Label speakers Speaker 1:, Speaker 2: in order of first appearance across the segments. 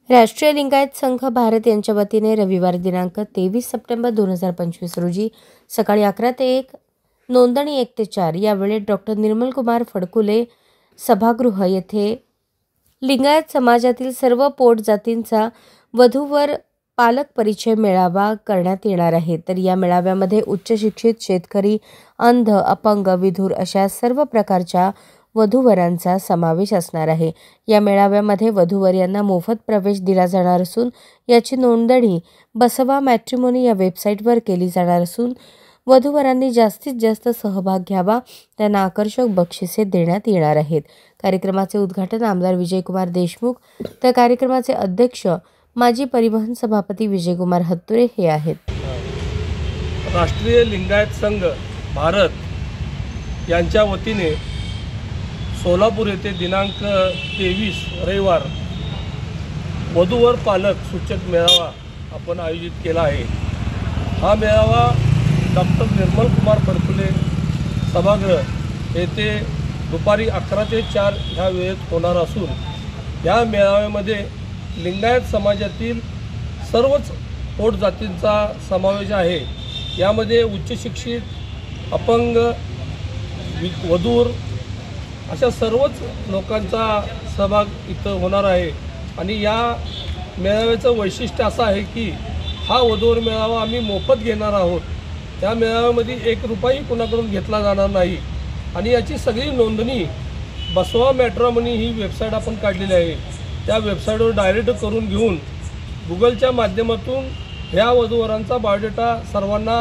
Speaker 1: राष्ट्रीय लिंगायत संघ भारत यांच्या वतीने रविवार दिनांक 23 सप्टेंबर 2025 रोजी सकाळी 11 ते 1 नोंदणी 1 ते 4 या वेळेत डॉक्टर निर्मलकुमार फडकुले सभागृह येथे लिंगायत समाजातील सर्व पोट जातींचा वधूवर पालक परिचय मेळावा करण्यात येणार आहे। तर या मेळाव्यामध्ये उच्च शिक्षित, शेतकरी, अंध, अपंग, विधुर अशा सर्व प्रकारच्या वधूवरांचा समावेश असणार आहे। या मेळाव्यामध्ये वधूवरांना मोफत प्रवेश दिला जाणार असून याची नोंदणी बसवा मॅट्रिमोनी या वेबसाईटवर केली जाणार असून वधूवरांनी जास्तीत जास्त सहभाग घ्यावा, त्यांना आकर्षक बक्षिसे देण्यात येणार आहेत। कार्यक्रमाचे उद्घाटन आमदार विजयकुमार देशमुख तर कार्यक्रमाचे अध्यक्ष माजी परिवहन सभापती विजयकुमार हत्तुरे हे आहेत।
Speaker 2: राष्ट्रीय लिंगायत संघ भारत यांच्या वतीने सोलापूर येथे दिनांक 23 रविवार वधूवर पालक सूचक मेळावा आपण आयोजित केला आहे। हा मेळावा डॉक्टर निर्मलकुमार फडकुले सभागृह येथे दुपारी 11 ते 4 ह्या वेळेत होणार असून या मेळाव्यामध्ये लिंगायत समाजातील सर्वच पोट जातींचा समावेश आहे। यामध्ये उच्च शिक्षित, अपंग, वधूर अशा सर्वच लोकांचा सहभाग इथं होणार आहे। आणि या मेळाव्याचं वैशिष्ट्य असं आहे की हा वधूवर मेळावा आम्ही मोफत घेणार आहोत। त्या मेळाव्यामध्ये 1 रुपयाही कुणाकडून घेतला जाणार नाही आणि याची सगळी नोंदणी बसवा मॅट्रिमोनी ही वेबसाईट आपण काढलेली आहे। त्या वेबसाईटवर डायरेक्ट करून घेऊन गुगलच्या माध्यमातून ह्या वधूवरांचा बायोडेटा सर्वांना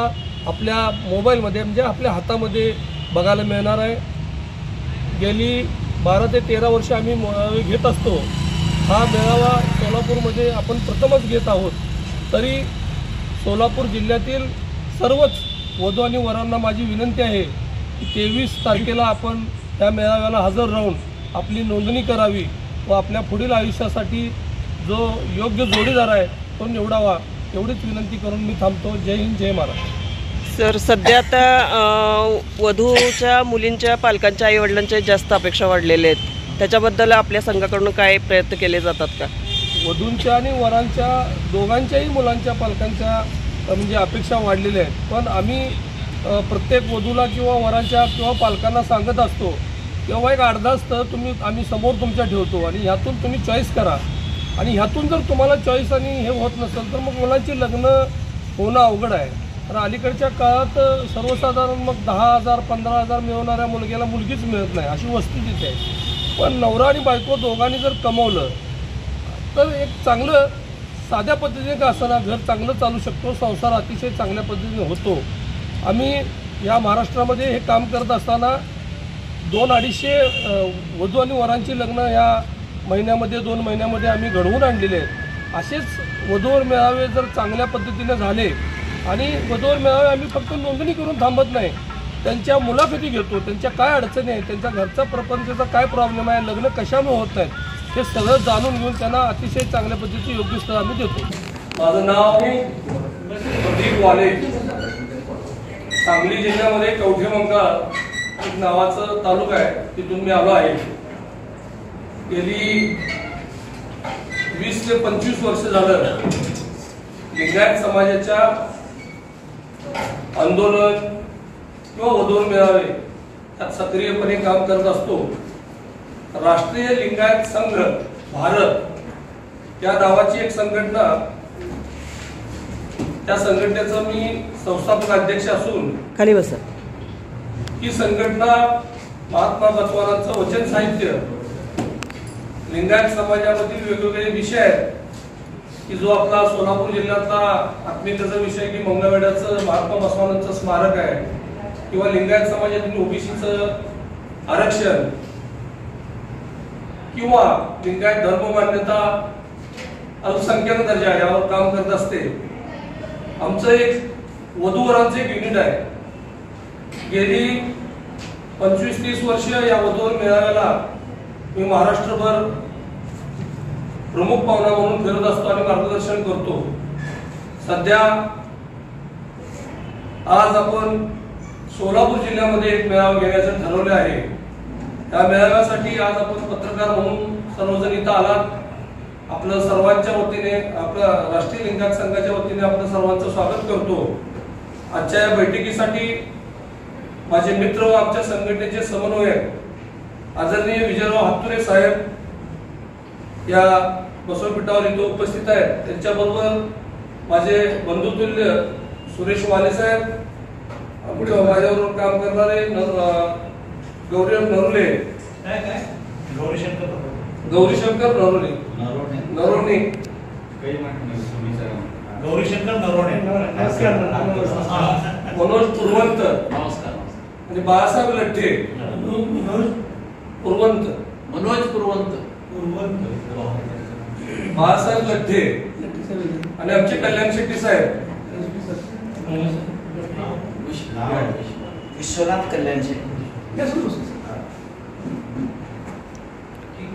Speaker 2: आपल्या मोबाईलमध्ये म्हणजे आपल्या हातामध्ये बघायला मिळणार आहे। गेली 12 ते 13 वर्ष आम्ही मेळावे घेत असतो। हा मेळावा सोलापूरमध्ये आपण प्रथमच घेत आहोत। तरी सोलापूर जिल्ह्यातील सर्वच वधू आणि वरांना माझी विनंती आहे की 23 तारखेला आपण त्या मेळाव्याला हजर राहून आपली नोंदणी करावी व आपल्या पुढील आयुष्यासाठी जो योग्य जोडीदार आहे तो निवडावा, एवढीच विनंती करून मी थांबतो। जय हिंद, जय महाराष्ट्र।
Speaker 3: सर, सध्या आता वधूच्या मुलींच्या पालकांच्या आईवडिलांच्या जास्त अपेक्षा वाढलेल्या आहेत, त्याच्याबद्दल आपल्या संघाकडून काय प्रयत्न केले जातात का?
Speaker 2: वधूंच्या आणि वरांच्या दोघांच्याही मुलांच्या पालकांच्या म्हणजे अपेक्षा वाढलेल्या आहेत, पण आम्ही प्रत्येक वधूला किंवा वरांच्या किंवा पालकांना सांगत असतो किंवा एक अर्धास्त आम्ही समोर तुमच्या ठेवतो आणि ह्यातून तुम्ही चॉईस करा आणि ह्यातून जर तुम्हाला चॉईस आणि हे होत नसेल तर मग मुलांची लग्न होणं अवघड आहे। तर अलीकडच्या काळात सर्वसाधारण मग 10,000 15,000 मिळवणाऱ्या मुलग्याला मुलगीच मिळत नाही, अशी वस्तुस्थिती आहे। पण नवरा आणि बायको दोघांनी जर कमवलं तर एक चांगलं साध्या पद्धतीने का असताना घर चांगलं चालू शकतो, संसार अतिशय चांगल्या पद्धतीने होतो। आम्ही या महाराष्ट्रामध्ये हे काम करत असताना 200-250 वधू आणि वरांची लग्न या महिन्यामध्ये 2 महिन्यामध्ये आम्ही घडवून आणलेले आहेत। असेच वधूवर मेळावे जर चांगल्या पद्धतीने झाले आणि वधूवर मेळावे आम्ही फक्त नोंदणी करून थांबत नाही, त्यांच्या मुलाखती घेतो, त्यांच्या काय अडचणी आहेत, त्यांच्या घरचा प्रपंचाचा काय प्रॉब्लेम आहे, लग्न कशामुळे होत नाहीत, हे सगळं जाणून घेऊन त्यांना अतिशय चांगल्या पद्धतीचे योग्य स्थळ आम्ही देतो। माझं नाव प्रदीप वाले, सांगली जिल्ह्यामध्ये कवठेमंकाळ एक नावाचं तालुका आहे, तिथून मी आलो आहे। गेली 20 ते 25 वर्ष झालं लिंगायत समाजाच्या आंदोलन किंवा वधूवर मेळावे यात सक्रियपणे काम करत असतो। राष्ट्रीय लिंगायत संघ भारत या नावाची एक संघटना, त्या संघटनेचा मी संस्थापक अध्यक्ष असून
Speaker 3: खाली बसा।
Speaker 2: ही संघटना महात्मा बसवांचं वचन साहित्य, लिंगायत समाजामधील वेगवेगळे विषय आहेत की जो आपला सोलापूर जिल्ह्यातला आत्मीयतेचा विषय की मंगळवेढ्याचं महात्मा बसवांचं स्मारक आहे किंवा लिंगायत समाजातील ओबीसीचं आरक्षण किंवा लिंगायत धर्म मान्यता, अल्पसंख्याक दर्जा यावर काम करत असते। आमचं एक वधूवरांचं एक युनिट आहे। गेली 25-30 वर्ष या वधूवर मेळाव्याला मी महाराष्ट्रभर प्रमुख पाहुणा म्हणून फिरत असतो आणि मार्गदर्शन करतो। सध्या आज आपण सोलापूर जिल्ह्यामध्ये एक मेळावा घेण्याचं ठरवले आहे। त्या मेळाव्यासाठी आज आपण पत्रकार म्हणून सर्वजण इथं आलात। आपलं सर्वांच्या वतीने, आपल्या राष्ट्रीय लिंगायत संघाच्या वतीने आपलं सर्वांचं स्वागत करतो. आजच्या या बैठकीसाठी माझे मित्र व आमच्या संघटनेचे समन्वयक आदरणीय विजयराव हातुरे साहेब या बसवपीठावर इथे उपस्थित आहेत. त्यांच्याबरोबर माझे बंधुतुल्य सुरेश वाले साहेब, माझ्याबरोबर काम करणारे गौरी नरुले, गौरीशंकर नरोणे, मनोज पुरवंत आणि बाळासाहेब लठ्ठे, बाळासाहेब लठ्ठे आणि आमचे कल्याण शेट्टी साहेब,
Speaker 4: विश्वनाथ कल्याण शेट्टी.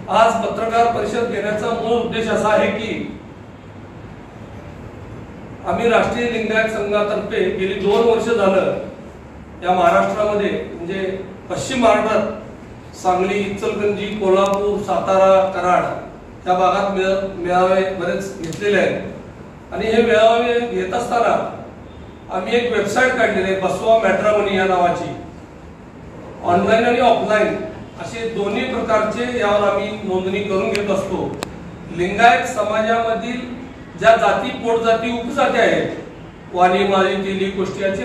Speaker 2: आज पत्रकार परिषद घेण्याचा मूळ उद्देश असा आहे की आम्ही राष्ट्रीय लिंगायत संघातर्फे गेली 2 वर्ष झालं या महाराष्ट्रामध्ये, म्हणजे पश्चिम महाराष्ट्रात सांगली, इचलकरंजी, कोल्हापूर, सातारा, कराड या भागात मेळावे बरेच घेतलेले आहेत. आणि हे मेळावे घेत असताना आम्ही एक वेबसाईट काढलेली आहे, बसवा मॅट्रिमोनी या नावाची. ऑनलाईन आणि ऑफलाईन असे दोन्ही प्रकारचे यावर आम्ही नोंदणी करून घेत असतो. लिंगायत समाजामधील ज्या जाती, पोटजाती, उपजाती आहेत, वाणी, माळी, तेली, कोष्टी असे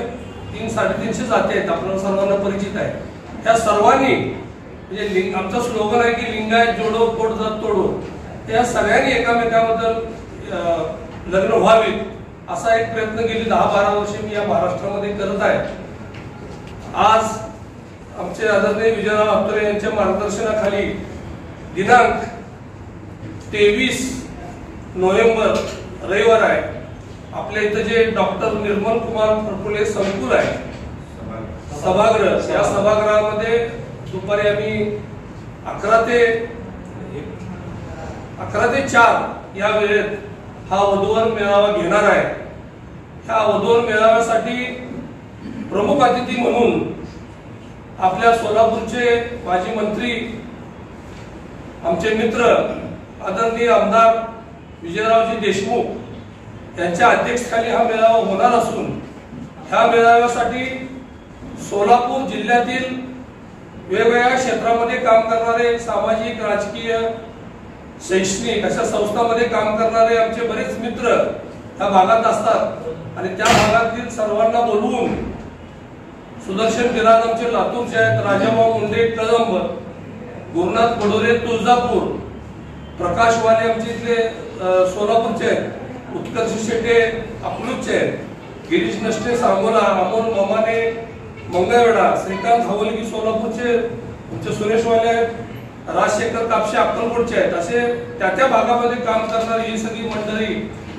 Speaker 2: 300-350 जाती आहेत, आपल्याला सर्वांना परिचित आहे. त्या सर्वांनी, म्हणजे आमचं स्लोगन आहे की लिंगायत जोडो, पोटजात तोडो. त्या सगळ्यांनी एकामेकाबद्दल लग्न व्हावीत असा एक प्रयत्न गेली 10-12 वर्षे मी या महाराष्ट्रामध्ये करत आहे. आज आमचे आदरणीय विजयराव हातुरे यांच्या मार्गदर्शनाखाली दिनांक 23 नोव्हेंबर रविवार आहे, आपल्या इथं जे डॉक्टर निर्मल कुमार फडकुले संकुल आहे सभागृह, या सभागृहामध्ये दुपारी आम्ही 11 ते 4 या वेळेत हा वधूवर मेळावा घेणार आहे. ह्या वधूवर मेळाव्यासाठी प्रमुख अतिथी म्हणून आपल्या सोलापूरचे माजी मंत्री, आमचे मित्र आदरणीय आमदार विजयरावजी देशमुख यांच्या अध्यक्षतेखाली हा मेळावा होणार असून ह्या मेळाव्यासाठी सोलापूर जिल्ह्यातील वेगवेगळ्या क्षेत्रामध्ये काम करणारे, सामाजिक, राजकीय, शैक्षणिक अशा संस्थांमध्ये काम करणारे आमचे बरेच मित्र ह्या भागात असतात आणि त्या भागातील सर्वांना बोलवून सुदर्शन बिराज आमचे लातूरचे आहेत, राजाभाऊ मुंडे कळंब, गुरुनाथ बडोरे तुळजापूर, प्रकाश वाले आमचे इथले सोलापूरचे आहेत, उत्कर्ष शेटे अकलूजचे आहेत, गिरीश नष्टे सांगोला, अमोल ममाने मंगळवेढा, श्रीकांत हवलगी सोलापूरचे, आमचे सुरेश वाले आहेत, राजशेखर कापशे अक्कलकोटचे आहेत. असे त्या भागामध्ये काम करणारी ही सगळी मंडळी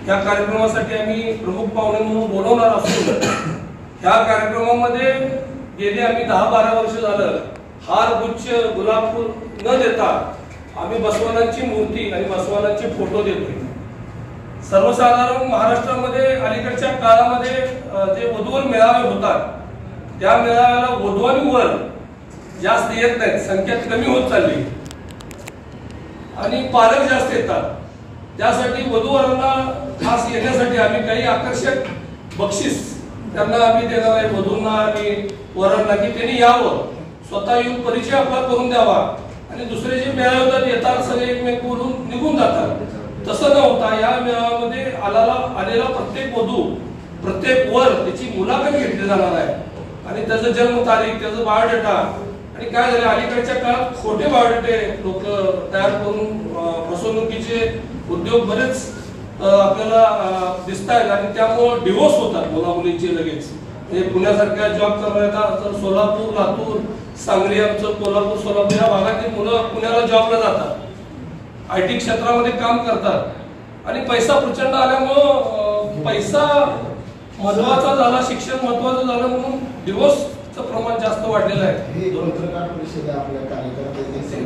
Speaker 2: या कार्यक्रमासाठी आम्ही प्रमुख पाहुणे म्हणून बोलवणार असून ह्या कार्यक्रमामध्ये गेली आम्ही 10-12 वर्ष झालं हार, गुच्छ, गुलाब फूल न देता आम्ही बसवानांची मूर्ती आणि बसवानांचे फोटो देतोय. सर्वसाधारण महाराष्ट्रामध्ये अलीकडच्या काळामध्ये जे वधूवर मेळावे होतात त्या मेळाव्याला वधू आणि वर जास्त येत नाहीत, संख्या कमी होत चालली आणि पालक जास्त येतात. त्यासाठी वधूवरांना खास येण्यासाठी आम्ही काही आकर्षक बक्षीस त्यांना आम्ही देणार आहे, वधूंना आणि वरांना, की त्यांनी यावं, स्वतः येऊन परिचय आपला करून द्यावा आणि दुसरे जे मेळावे होतात येतात सगळे एकमेक बोलून निघून जातात. तसं न होता या मेळाव्यामध्ये आलेला प्रत्येक वधू, प्रत्येक वर त्याची मुलाखत घेतली जाणार आहे आणि त्याचं जन्म तारीख, त्याचं बायोडेटा आणि काय झालं अलीकडच्या काळात खोटे बायोडेटे लोक तयार करून फसवणुकीचे उद्योग बरेच आपल्याला दिसत आहेत आणि त्यामुळे डिवोर्स होतात मुला मुलींचे लगेच. म्हणजे पुण्यासारख्या जॉब करणाऱ्या तर सोलापूर, लातूर, सांगली, आमचं कोल्हापूर, सोलापूर या भागातील मुलं पुण्याला जॉबला जातात, IT क्षेत्रामध्ये काम करतात आणि पैसा प्रचंड आल्यामुळं पैसा महत्वाचा झाला, शिक्षण महत्वाचं झालं म्हणून डिवोर्सचं प्रमाण जास्त वाढलेलं आहे.
Speaker 5: पत्रकार परिषद आपल्या कार्यकर्त्यांचे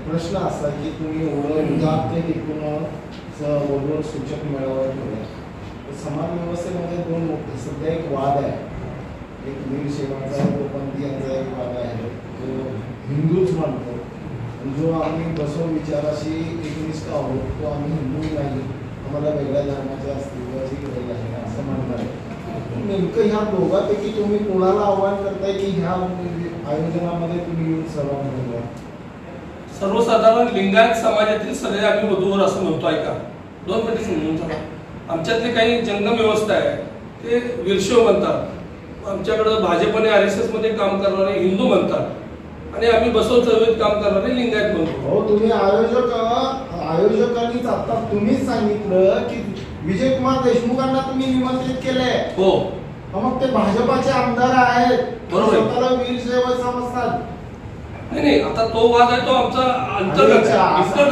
Speaker 5: प्रश्न असा की तुम्ही उदाहरण टिकून वधूवर सूचक मेळावा ठेवला. समाज व्यवस्थेमध्ये 2 मोठे सध्या एक वाद आहे, एक वीरशैवाचा, गोपंथीयांचा एक वाद आहे, जो हिंदूच म्हणतो जो आम्ही बसवून विचाराशी एकनिष्ठ आहोत तो आम्ही हिंदू नाही, आम्हाला वेगळ्या धर्माच्या अस्तित्वाची गरज आहे असं म्हणणार आहे. नेमकं ह्या दोघांपैकी तुम्ही कोणाला आव्हान करताय की ह्या आयोजनामध्ये तुम्ही येऊन सहभागी व्हा?
Speaker 2: सर्वसाधारण लिंगायत समाजातील सगळे आम्ही वधूवर असं म्हणतो आहे का? 2 मिनिटं समजून सांगा. आमच्यातले काही जंगम व्यवस्था आहे ते विरशो म्हणतात, आमच्याकडं भाजप आणि RSS मध्ये काम करणारे हिंदू म्हणतात आणि आम्ही बसव चळवळीत काम करणारे लिंगायत म्हणतो.
Speaker 5: हो, तुम्ही आयोजकांनीच आता तुम्हीच सांगितलं की विजयकुमार देशमुखांना तुम्ही निमंत्रित केलंय.
Speaker 2: हो,
Speaker 5: मग ते भाजपाचे आमदार आहेत,
Speaker 2: बरोबर.
Speaker 5: स्वतःला वीरशैव समजतात.
Speaker 2: नाही, आता तो वाद आहे तो आमचा अंतर्गत आहे.
Speaker 5: असं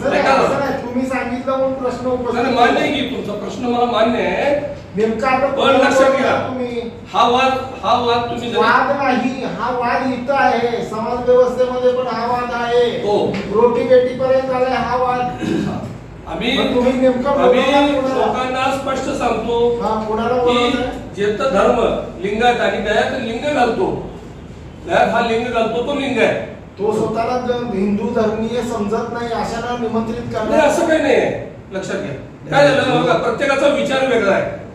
Speaker 5: नाही, तुम्ही सांगितलं म्हणून प्रश्न उपस्थित
Speaker 2: मान्य आहे की तुमचा प्रश्न मला मान्य आहे.
Speaker 5: नेमका आता
Speaker 2: पण लक्षात घ्या,
Speaker 5: तुम्ही
Speaker 2: हा वाद तुम्ही
Speaker 5: वाद नाही, हा वाद इथं आहे, समाज व्यवस्थेमध्ये पण हा वाद आहे.
Speaker 2: हो,
Speaker 5: रोटी बेटी पर्यंत आलाय हा वाद.
Speaker 2: आम्ही
Speaker 5: तुम्ही नेमकं
Speaker 2: लोकांना स्पष्ट सांगतो की जेत धर्म लिंगायत आणि गयात लिंग घालतो, गयात हा लिंग घालतो तो लिंग आहे.
Speaker 5: तो स्वतःला हिंदू धर्मीय समजत नाही अशाला निमंत्रित करणार
Speaker 2: असं काही नाही. लक्षात घ्या, काय झालं बघा, प्रत्येकाचा विचार वेगळा आहे.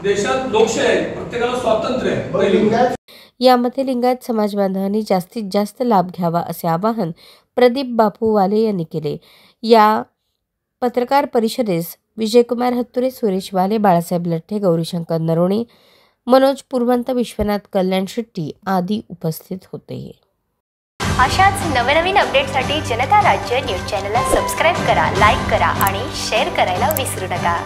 Speaker 2: देशात लोकशाही आहे, प्रत्येकाला स्वातंत्र्य आहे.
Speaker 1: यामध्ये लिंगायत समाज बांधवांनी जास्तीत जास्त लाभ घ्यावा असे आवाहन प्रदीप बापू वाले यांनी केले. या पत्रकार परिषदेस विजयकुमार हत्तुरे, सुरेश वाले, बाळासाहेब लठ्ठे, गौरीशंकर नरोणे, मनोज पुरवंत, विश्वनाथ कल्याण शेट्टी आदी उपस्थित होते.
Speaker 6: अशाच नवनवीन अपडेटसाठी जनता राज्य न्यूज चॅनलला सबस्क्राईब करा, लाईक करा आणि शेअर करायला विसरू नका.